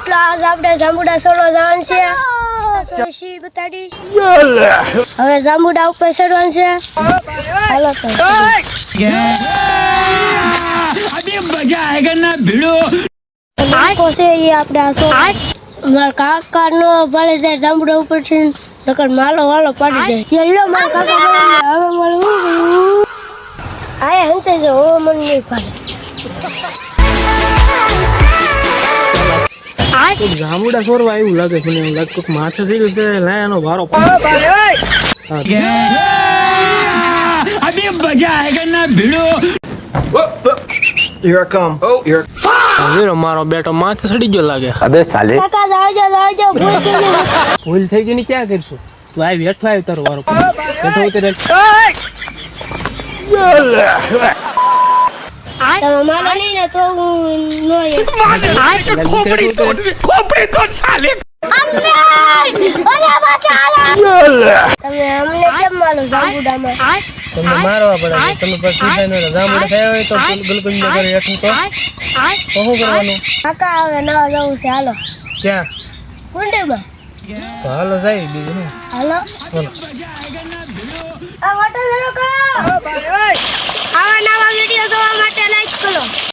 મિત્રો આજ આપણે જાંબુડા સોલો જવાનું છે પછી બતાડીશ હવે જાંબુડા ઉપર ચડવાનું છે હાલો તો अभी मजा आएगा ना भिड़ो લોકો છે એ આપણે આ સો મારા કાકા નો ભલે જાય જાંબુડા ઉપર છે નકર માલો વાલો પાડી જાય યલ્લો મારા કાકા હવે મારું આયા હંતે જો ઓ મન નહીં પાડે જાંબુડા સોરવા એવું લાગે છે મને લાગે કોક માથે થઈ ગયું છે લાયાનો ભારો अभी मजा आएगा ना भिड़ो Here I come. Here. હવે મારો બેટો માથે ચડી ગયો લાગે अबे साले. કાકા જાવજો ભૂલ થઈ ગઈ ભૂલ થઈ ગઈ ને ક્યાં કરશું તું આ બેઠો આવ્યો તારો વારો બેઠો ઉતરે તમે માનો નહીં ને તો હું નો खोपड़ी तोड़ साले તમે અમને કેમ માનો જાંબુડામાં તમને મારવા પડે તમે પછી સીધા જાંબુડા ખાયા હોય તો બિલકુલ ન કરે એટલું તો શું કરવાનું કાકા હવે ના જવું છે હાલો ક્યાં કુંડીમાં તો હાલો જાય બીજું ને હાલો બોલો આ વાટો જરો કા આવા નવા વિડિયો જોવા માટે લાઈક કરો